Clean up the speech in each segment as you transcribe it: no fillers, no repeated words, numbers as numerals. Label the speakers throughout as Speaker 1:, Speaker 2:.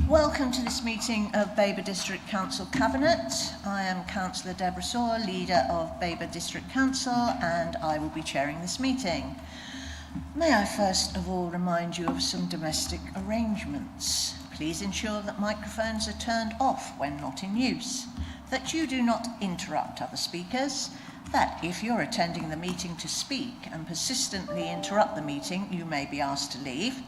Speaker 1: Welcome to this meeting of Babergh District Council Cabinet. I am Councillor Deborah Saw, leader of Babergh District Council, and I will be chairing this meeting. May I first of all remind you of some domestic arrangements. Please ensure that microphones are turned off when not in use, that you do not interrupt other speakers, that if you're attending the meeting to speak and persistently interrupt the meeting, you may be asked to leave.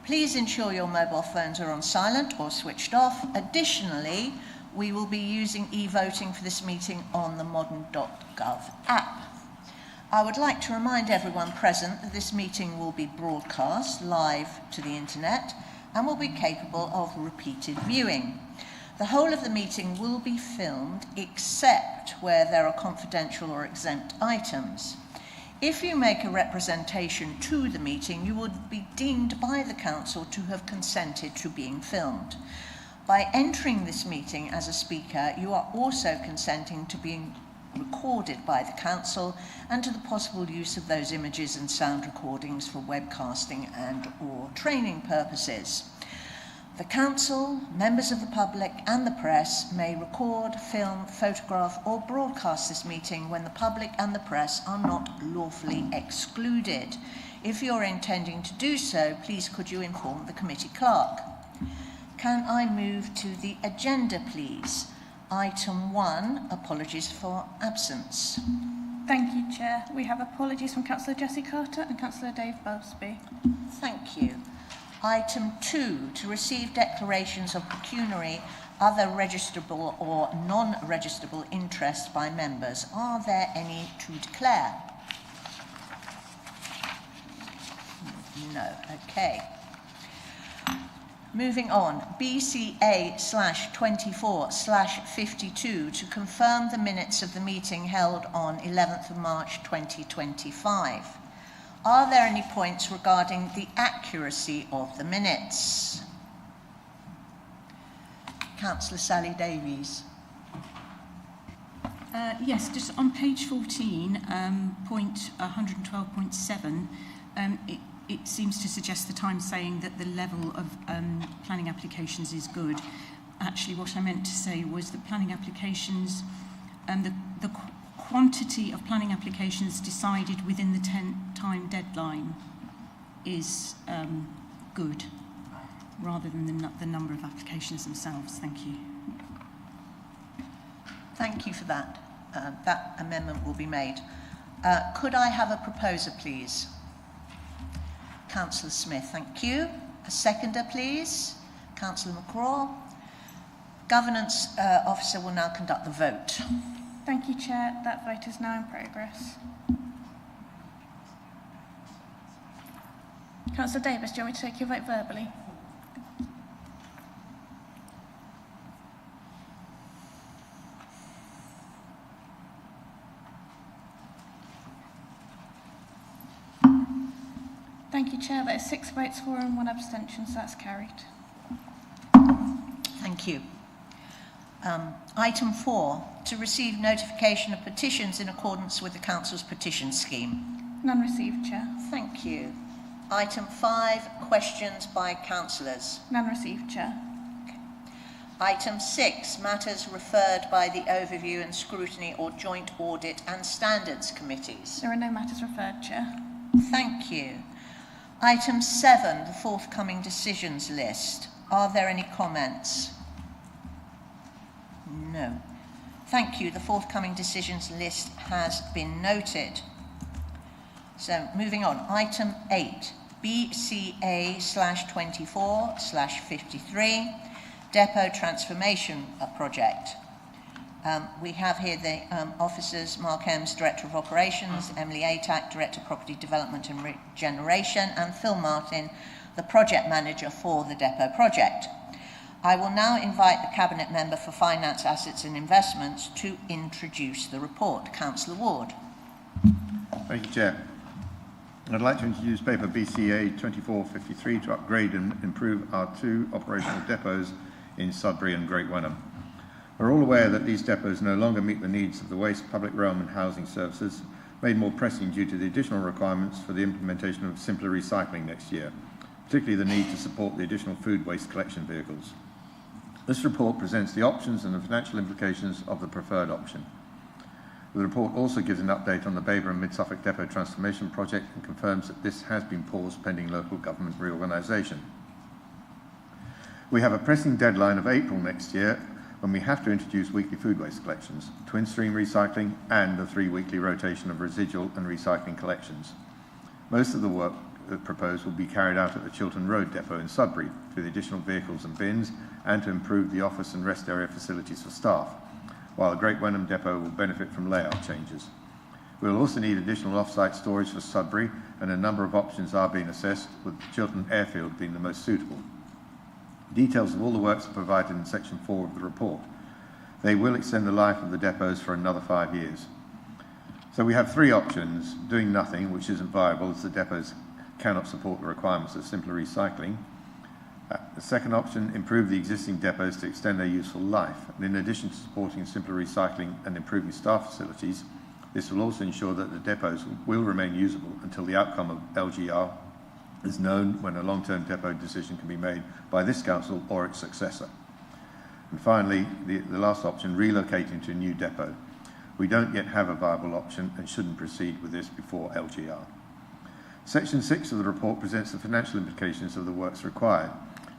Speaker 1: Please ensure your mobile phones are on silent or switched off. Additionally, we will be using e-voting for this meeting on the modern.gov app. I would like to remind everyone present that this meeting will be broadcast live to the internet and will be capable of repeated viewing. The whole of the meeting will be filmed except where there are confidential or exempt items. If you make a representation to the meeting, you would be deemed by the Council to have consented to being filmed. By entering this meeting as a speaker, you are also consenting to being recorded by the Council and to the possible use of those images and sound recordings for webcasting and/or training purposes. The Council, members of the public and the press may record, film, photograph or broadcast this meeting when the public and the press are not lawfully excluded. If you're intending to do so, please could you inform the committee clerk. Can I move to the agenda, please? Item 1, apologies for absence.
Speaker 2: Thank you, Chair. We have apologies from Councillor Jessie Carter and Councillor Dave Busby.
Speaker 1: Thank you. Item 2, to receive declarations of pecuniary, other registrable or non-registrable interest by members. Are there any to declare? No. Okay. Moving on, BCA/24/52 to confirm the minutes of the meeting held on 11th of March 2025. Are there any points regarding the accuracy of the minutes? Councillor Sally Davies.
Speaker 3: Yes, just on page 14, point 112.7, it seems to suggest that I'm saying that the level of planning applications is good. Actually, what I meant to say was that planning applications, the quantity of planning applications decided within the 10-time deadline is good, rather than the number of applications themselves. Thank you.
Speaker 1: Thank you for that. That amendment will be made. Could I have a proposer, please? Councillor Smith, thank you. A seconder, please. Councillor McCraw. Governance Officer will now conduct the vote.
Speaker 2: Thank you, Chair. That vote is now in progress. Councillor Davis, do you want me to take your vote verbally? Thank you, Chair. That is 6 votes for and 1 abstention, so that's carried.
Speaker 1: Thank you. Item 4, to receive notification of petitions in accordance with the Council's petition scheme.
Speaker 2: None received, Chair.
Speaker 1: Thank you. Item 5, questions by councillors.
Speaker 2: None received, Chair.
Speaker 1: Okay. Item 6, matters referred by the Overview and Scrutiny or Joint Audit and Standards Committees.
Speaker 2: There are no matters referred, Chair.
Speaker 1: Thank you. Item 7, the forthcoming decisions list. Are there any comments? No. Thank you. The forthcoming decisions list has been noted. So, moving on. Item 8, BCA/24/53, Depot Transformation Project. We have here the officers, Mark Ems, Director of Operations, Emily Atack, Director of Property Development and Regeneration, and Phil Martin, the Project Manager for the Depot Project. I will now invite the Cabinet Member for Finance, Assets and Investments to introduce the report. Councillor Ward.
Speaker 4: Thank you, Chair. I'd like to introduce paper BCA/24/53 to upgrade and improve our 2 operational depots in Sudbury and Great Wenham. We're all aware that these depots no longer meet the needs of the waste, public realm and housing services, made more pressing due to the additional requirements for the implementation of simpler recycling next year, particularly the need to support the additional food waste collection vehicles. This report presents the options and the financial implications of the preferred option. The report also gives an update on the Babergh and Mid-Suffolk Depot Transformation Project and confirms that this has been paused pending local government reorganisation. We have a pressing deadline of April next year when we have to introduce weekly food waste collections, twin stream recycling and a 3-weekly rotation of residual and recycling collections. Most of the work proposed will be carried out at the Chiltern Road Depot in Sudbury for the additional vehicles and bins and to improve the office and rest area facilities for staff, while the Great Wenham Depot will benefit from layout changes. We will also need additional off-site storage for Sudbury, and a number of options are being assessed, with Chiltern Airfield being the most suitable. Details of all the works are provided in section 4 of the report. They will extend the life of the depots for another 5 years. So we have 3 options: doing nothing, which isn't viable as the depots cannot support the requirements of simpler recycling. The second option, improve the existing depots to extend their useful life. And in addition to supporting simpler recycling and improving staff facilities, this will also ensure that the depots will remain usable until the outcome of LGR is known, when a long-term depot decision can be made by this council or its successor. And finally, the last option, relocating to a new depot. We don't yet have a viable option and shouldn't proceed with this before LGR. Section 6 of the report presents the financial implications of the works required.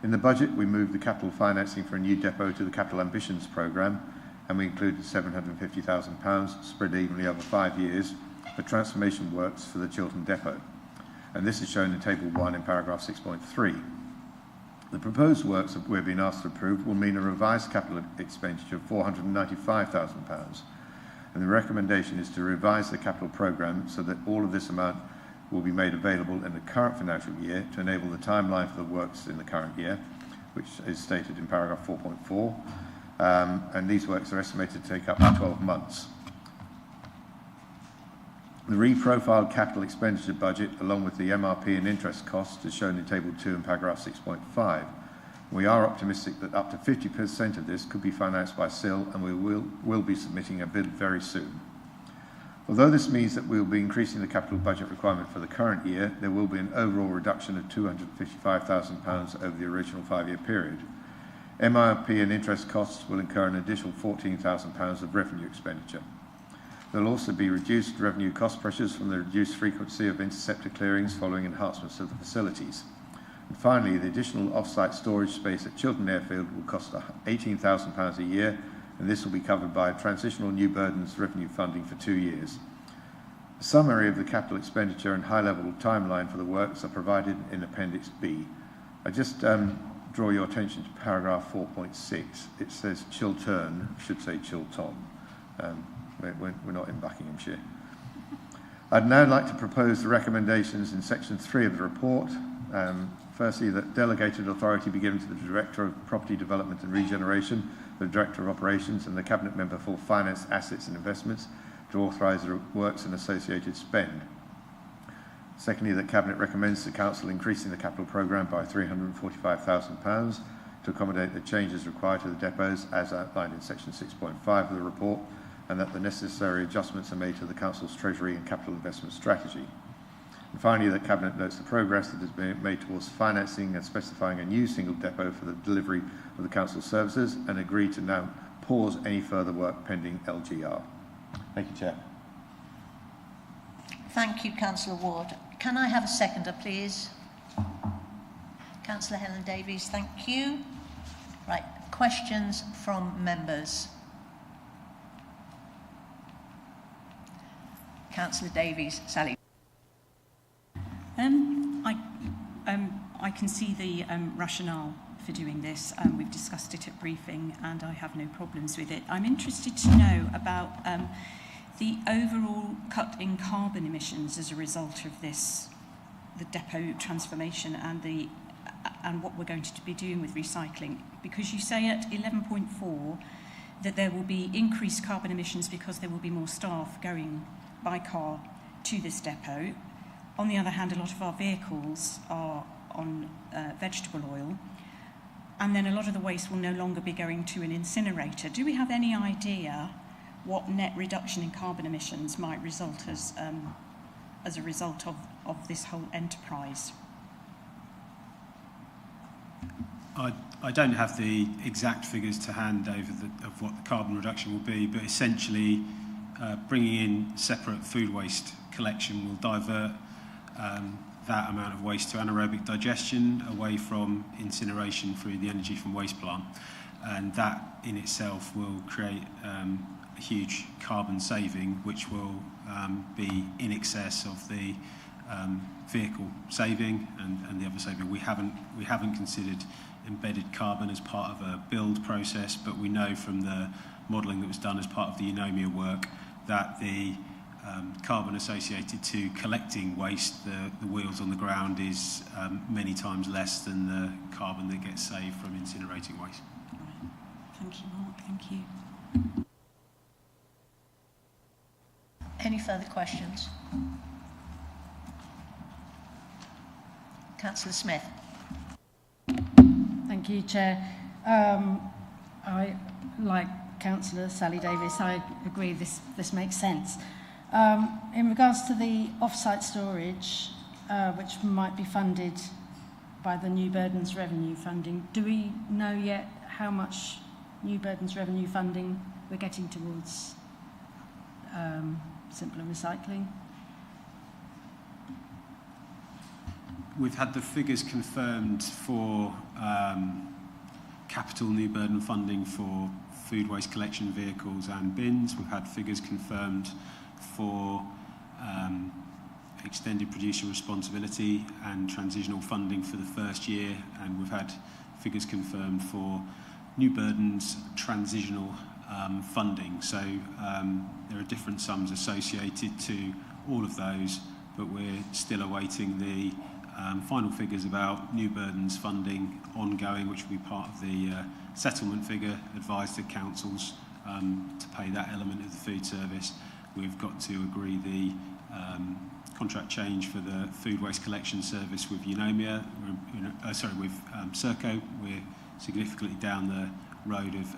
Speaker 4: In the budget, we moved the capital financing for a new depot to the Capital Ambitions programme, and we included £750,000 spread evenly over 5 years for transformation works for the Chiltern Depot. And this is shown in Table 1 in paragraph 6.3. The proposed works that we're being asked to approve will mean a revised capital expenditure of £495,000. And the recommendation is to revise the capital programme so that all of this amount will be made available in the current financial year to enable the timeline for the works in the current year, which is stated in paragraph 4.4, and these works are estimated to take up to 12 months. The reprofiled capital expenditure budget, along with the MRP and interest costs, is shown in Table 2 in paragraph 6.5. We are optimistic that up to 50% of this could be financed by SIL, and we will be submitting a bid very soon. Although this means that we will be increasing the capital budget requirement for the current year, there will be an overall reduction of £255,000 over the original 5-year period. MRP and interest costs will incur an additional £14,000 of revenue expenditure. There will also be reduced revenue cost pressures from the reduced frequency of interceptor clearings following enhancements of the facilities. And finally, the additional off-site storage space at Chiltern Airfield will cost £18,000 a year, and this will be covered by transitional new burdens revenue funding for 2 years. A summary of the capital expenditure and high-level timeline for the works are provided in Appendix B. I just draw your attention to paragraph 4.6. It says Chiltern, should say Chilton. We're not in Buckinghamshire. I'd now like to propose the recommendations in section 3 of the report. Firstly, that delegated authority be given to the Director of Property Development and Regeneration, the Director of Operations and the Cabinet Member for Finance, Assets and Investments to authorise the works and associated spend. Secondly, that Cabinet recommends the Council increasing the capital programme by £345,000 to accommodate the changes required to the depots as outlined in section 6.5 of the report, and that the necessary adjustments are made to the Council's Treasury and Capital Investment Strategy. And finally, the Cabinet notes the progress that has been made towards financing and specifying a new single depot for the delivery of the Council's services, and agree to now pause any further work pending LGR. Thank you, Chair.
Speaker 1: Thank you, Councillor Ward. Can I have a seconder, please? Councillor Helen Davies, thank you. Right, questions from members. Councillor Davies, Sally.
Speaker 3: I can see the rationale for doing this. We've discussed it at briefing and I have no problems with it. I'm interested to know about the overall cut in carbon emissions as a result of this, the depot transformation and what we're going to be doing with recycling. Because you say at 11.4 that there will be increased carbon emissions because there will be more staff going by car to this depot. On the other hand, a lot of our vehicles are on vegetable oil, and then a lot of the waste will no longer be going to an incinerator. Do we have any idea what net reduction in carbon emissions might result as a result of this whole enterprise?
Speaker 5: I don't have the exact figures to hand of what the carbon reduction will be, but essentially bringing in separate food waste collection will divert that amount of waste to anaerobic digestion away from incineration through the energy from waste plant, and that in itself will create a huge carbon saving, which will be in excess of the vehicle saving and the other saving. We haven't considered embedded carbon as part of a build process, but we know from the modelling that was done as part of the Eunomia work that the carbon associated to collecting waste, the wheels on the ground, is many times less than the carbon that gets saved from incinerating waste.
Speaker 3: Thank you, Mark. Thank you.
Speaker 1: Any further questions? Councillor Smith.
Speaker 6: Thank you, Chair. I, like Councillor Sally Davis, I agree this makes sense. In regards to the off-site storage, which might be funded by the New Burdens Revenue Funding, do we know yet how much New Burdens Revenue Funding we're getting towards simpler recycling?
Speaker 5: We've had the figures confirmed for capital new burden funding for food waste collection vehicles and bins. We've had figures confirmed for extended producer responsibility and transitional funding for the first year, and we've had figures confirmed for new burdens transitional funding. So there are different sums associated to all of those, but we're still awaiting the final figures about new burdens funding ongoing, which will be part of the settlement figure advised to councils to pay that element of the food service. We've got to agree the contract change for the food waste collection service with Eunomia, with Serco. We're significantly down the road of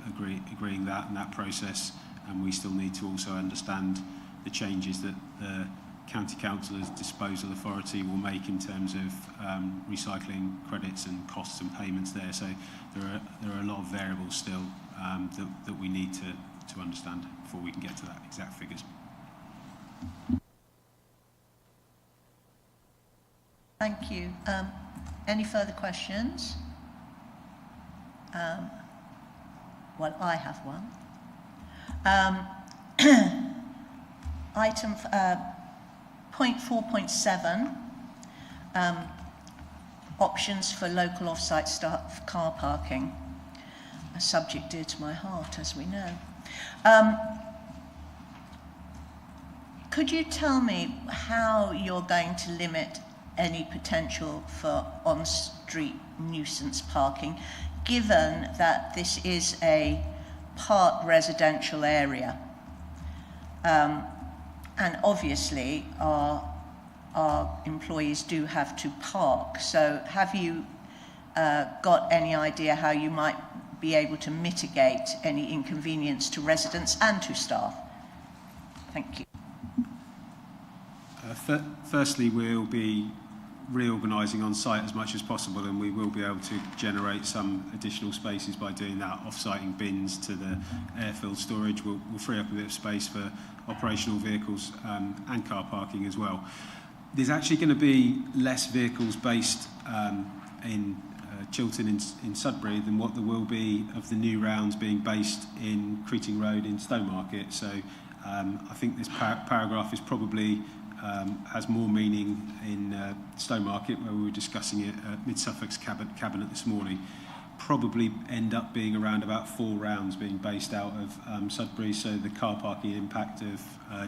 Speaker 5: agreeing that and that process, and we still need to also understand the changes that the County Councillor's Disposal Authority will make in terms of recycling credits and costs and payments there. So there are a lot of variables still that we need to understand before we can get to that exact figures.
Speaker 1: Thank you. Any further questions? Well, I have one. Item point 4.7, options for local off-site staff car parking, a subject dear to my heart, as we know. Could you tell me how you're going to limit any potential for on-street nuisance parking, given that this is a part residential area? And obviously our employees do have to park, so have you got any idea how you might be able to mitigate any inconvenience to residents and to staff? Thank you.
Speaker 5: Firstly, we'll be reorganising on site as much as possible, and we will be able to generate some additional spaces by doing that. Off-siting bins to the airfield storage will free up a bit of space for operational vehicles and car parking as well. There's actually going to be less vehicles based in Chiltern in Sudbury than what there will be of the new rounds being based in Creating Road in Stowmarket. So I think this paragraph is probably has more meaning in Stowmarket, where we were discussing it at Mid-Suffolk's cabinet this morning. Probably end up being around about 4 rounds being based out of Sudbury, so the car parking impact of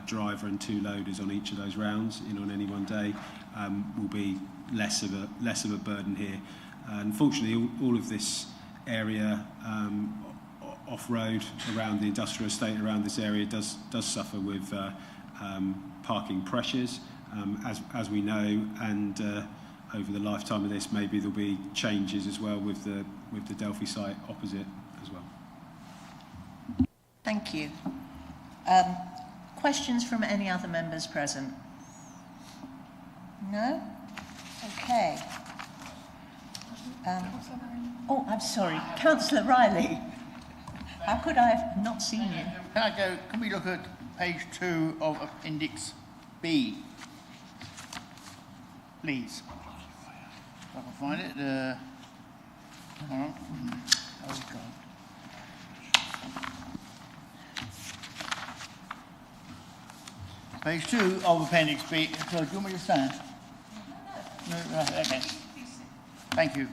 Speaker 5: driver and 2 loaders on each of those rounds on any one day will be less of a burden here. Unfortunately, all of this area off-road around the industrial estate around this area does suffer with parking pressures, as we know, and over the lifetime of this, maybe there'll be changes as well with the Delphi site opposite as well.
Speaker 1: Thank you. Questions from any other members present? No? Okay. Oh, I'm sorry, Councillor Riley. How could I have not seen you?
Speaker 7: Can we look at page 2 of Appendix B, please? If I can find it. Hang on. Oh, God. Page 2 of Appendix B. So, do you want me to stand? No, right, okay. Thank you.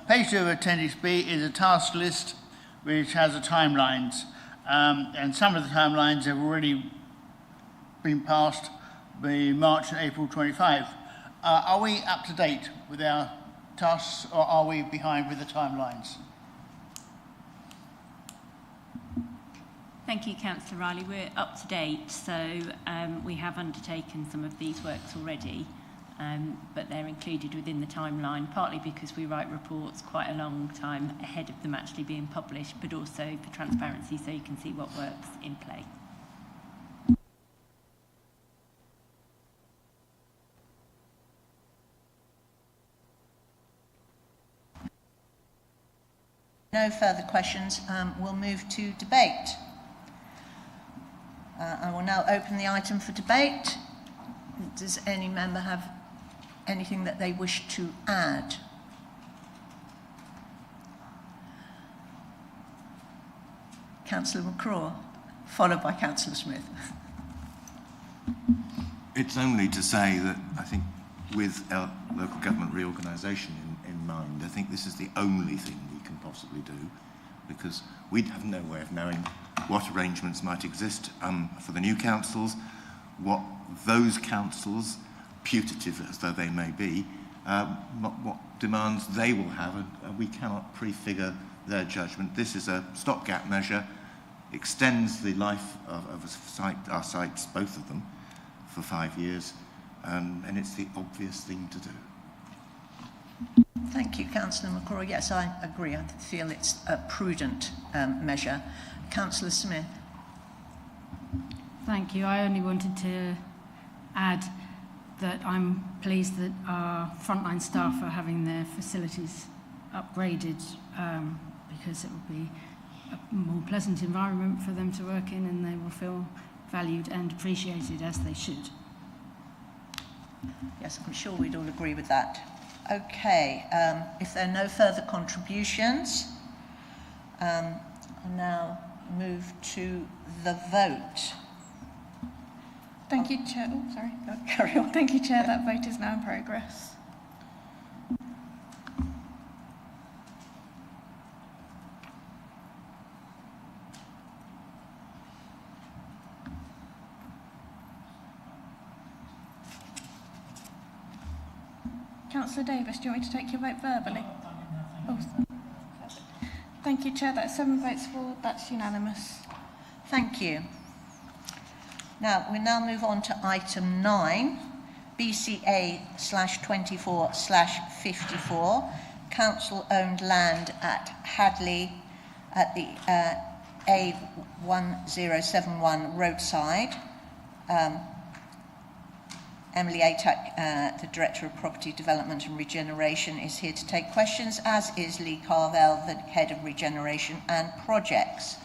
Speaker 7: Page 2 of Appendix B is a task list which has the timelines. And some of the timelines have already been passed by March and April 25. Are we up to date with our tasks, or are we behind with the timelines?
Speaker 8: Thank you, Councillor Riley. We're up to date, so we have undertaken some of these works already, but they're included within the timeline, partly because we write reports quite a long time ahead of them actually being published, but also for transparency, so you can see what work's in play.
Speaker 1: No further questions. We'll move to debate. I will now open the item for debate. Does any member have anything that they wish to add? Councillor McCraw, followed by Councillor Smith.
Speaker 9: It's only to say that I think with our local government reorganisation in mind, I think this is the only thing we can possibly do, because we have no way of knowing what arrangements might exist for the new councils, what those councils, putative as though they may be, what demands they will have, and we cannot prefigure their judgment. This is a stopgap measure, extends the life of a site, our sites, both of them, for 5 years, and it's the obvious thing to do.
Speaker 1: Thank you, Councillor McCraw. Yes, I agree. I feel it's a prudent measure. Councillor Smith.
Speaker 6: Thank you. I only wanted to add that I'm pleased that our frontline staff are having their facilities upgraded because it will be a more pleasant environment for them to work in, and they will feel valued and appreciated as they should.
Speaker 1: Yes, I'm sure we'd all agree with that. Okay, if there are no further contributions, I'll now move to the vote.
Speaker 2: Thank you, Chair. Oh, sorry.
Speaker 1: Carry on.
Speaker 2: Thank you, Chair. That vote is now in progress. Councillor Davis, do you want me to take your vote verbally? Oh, thank you, Chair. That's 7 votes for. That's unanimous.
Speaker 1: Thank you. Now, we now move on to item 9, BCA/24/54, council-owned land at Hadleigh at the A1071 Roadside. Emily Atack, the Director of Property Development and Regeneration, is here to take questions, as is Lee Carvell, the Head of Regeneration and Projects.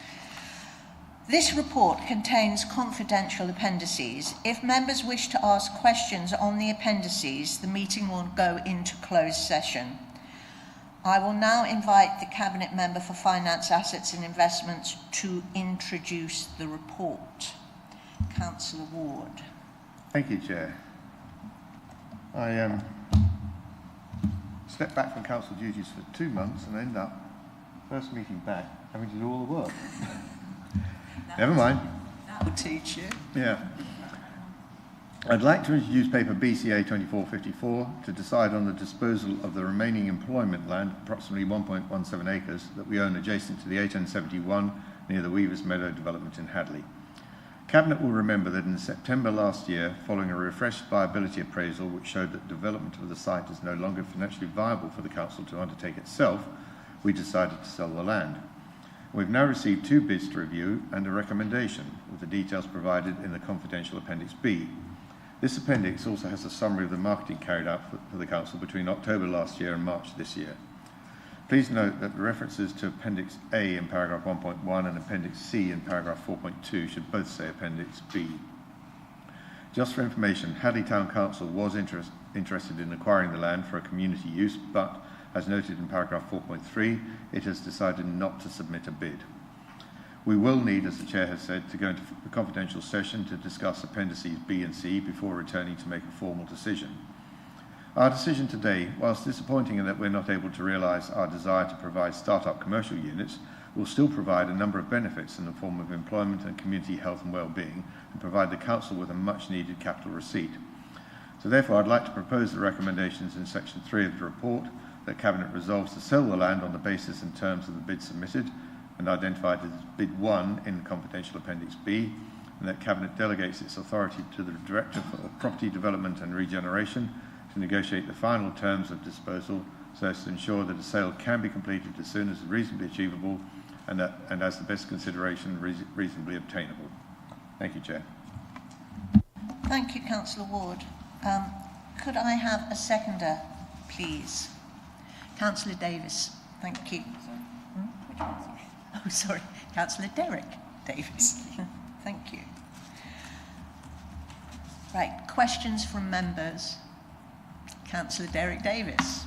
Speaker 1: This report contains confidential appendices. If members wish to ask questions on the appendices, the meeting will go into closed session. I will now invite the Cabinet Member for Finance, Assets and Investments to introduce the report. Councillor Ward.
Speaker 4: Thank you, Chair. I stepped back from council duties for 2 months and end up, first meeting back, having to do all the work. Never mind.
Speaker 1: That will teach you.
Speaker 4: Yeah. I'd like to introduce paper BCA 2454 to decide on the disposal of the remaining employment land, approximately 1.17 acres, that we own adjacent to the A1071 near the Weavers Meadow development in Hadleigh. Cabinet will remember that in September last year, following a refreshed viability appraisal which showed that development of the site is no longer financially viable for the council to undertake itself, we decided to sell the land. We've now received 2 bids to review and a recommendation, with the details provided in the confidential Appendix B. This appendix also has a summary of the marketing carried out for the council between October last year and March this year. Please note that the references to Appendix A in paragraph 1.1 and Appendix C in paragraph 4.2 should both say Appendix B. Just for information, Hadleigh Town Council was interested in acquiring the land for a community use, but, as noted in paragraph 4.3, it has decided not to submit a bid. We will need, as the Chair has said, to go into a confidential session to discuss Appendices B and C before returning to make a formal decision. Our decision today, whilst disappointing in that we're not able to realise our desire to provide start-up commercial units, will still provide a number of benefits in the form of employment and community health and well-being, and provide the Council with a much-needed capital receipt. So therefore, I'd like to propose the recommendations in Section 3 of the report, that Cabinet resolves to sell the land on the basis and terms of the bid submitted and identified as Bid 1 in the confidential Appendix B, and that Cabinet delegates its authority to the Director for Property Development and Regeneration to negotiate the final terms of disposal so as to ensure that a sale can be completed as soon as reasonably achievable and as the best consideration reasonably obtainable. Thank you, Chair.
Speaker 1: Thank you, Councillor Ward. Could I have a seconder, please? Councillor Davis. Thank you. Oh, sorry. Councillor Derek Davis. Thank you. Right, questions from members. Councillor Derek Davis.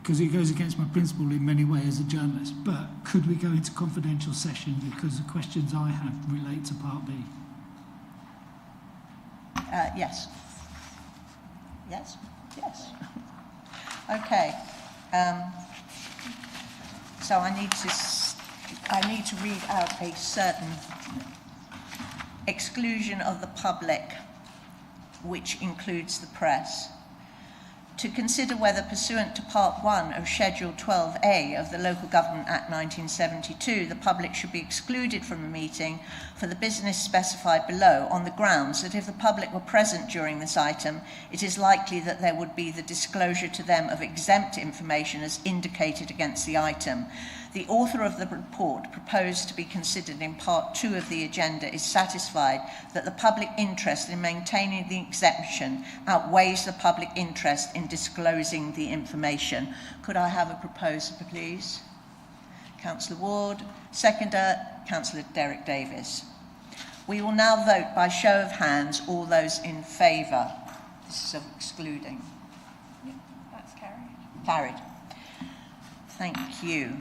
Speaker 10: Because it goes against my principle in many ways as a journalist, but could we go into confidential session because the questions I have relate to Part B?
Speaker 1: Yes. Yes? Yes. Okay. So I need to read out a certain exclusion of the public, which includes the press. To consider whether, pursuant to Part 1 of Schedule 12A of the Local Government Act 1972, the public should be excluded from the meeting for the business specified below on the grounds that if the public were present during this item, it is likely that there would be the disclosure to them of exempt information as indicated against the item. The author of the report proposed to be considered in Part 2 of the agenda is satisfied that the public interest in maintaining the exemption outweighs the public interest in disclosing the information. Could I have a proposer, please? Councillor Ward. Seconder, Councillor Derek Davis. We will now vote by show of hands all those in favour. This is of excluding.
Speaker 2: Yeah, that's carried.
Speaker 1: Carried. Thank you.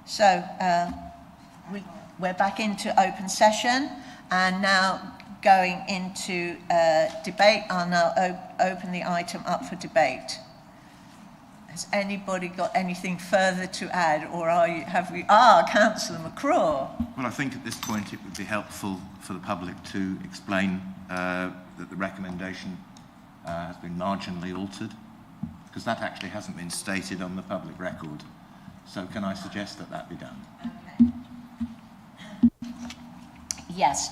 Speaker 1: So we're back into open session, and now going into debate. I'll now open the item up for debate. Has anybody got anything further to add, or Councillor McCraw.
Speaker 9: Well, I think at this point it would be helpful for the public to explain that the recommendation has been marginally altered, because that actually hasn't been stated on the public record. So can I suggest that that be done?
Speaker 1: Okay. Yes,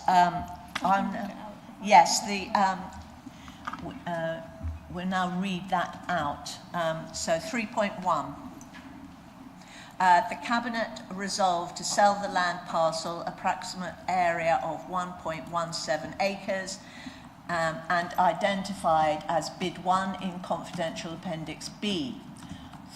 Speaker 1: we'll now read that out. So 3.1. The Cabinet resolved to sell the land parcel, approximate area of 1.17 acres, and identified as bid 1 in confidential appendix B.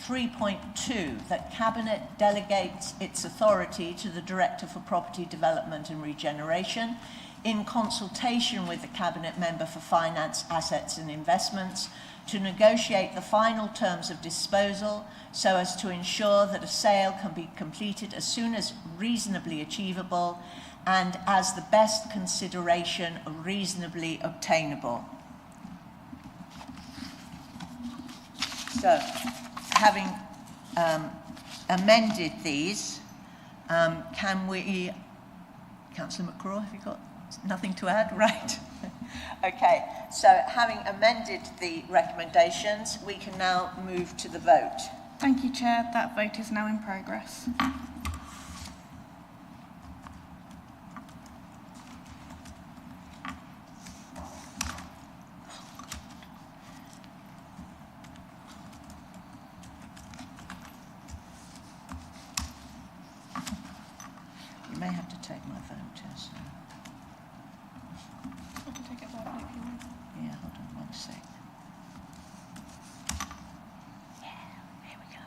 Speaker 1: 3.2, that Cabinet delegates its authority to the Director for Property Development and Regeneration in consultation with the Cabinet Member for Finance, Assets and Investments to negotiate the final terms of disposal so as to ensure that a sale can be completed as soon as reasonably achievable and as the best consideration reasonably obtainable. So, having amended these, can we... Councillor McCraw, have you got nothing to add? Right. Okay, so having amended the recommendations, we can now move to the vote.
Speaker 2: Thank you, Chair. That vote is now in progress.
Speaker 1: You may have to take my vote as...
Speaker 2: I can take it verbally if you want.
Speaker 1: Yeah, hold on 1 sec. Yeah, here we go.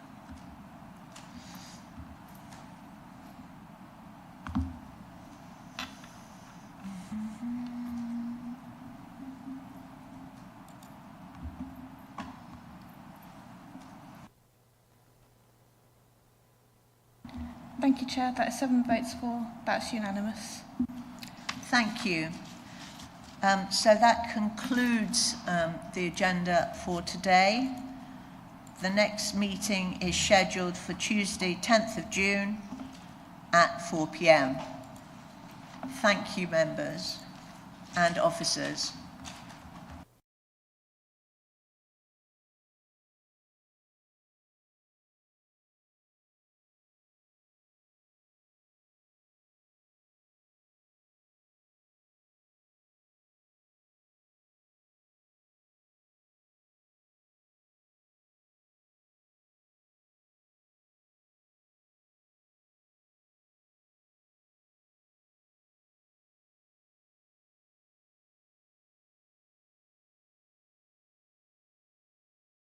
Speaker 2: Thank you, Chair. That is 7 votes for. That's unanimous.
Speaker 1: Thank you. So that concludes the agenda for today. The next meeting is scheduled for Tuesday, 10th of June at 4 p.m. Thank you, members and officers.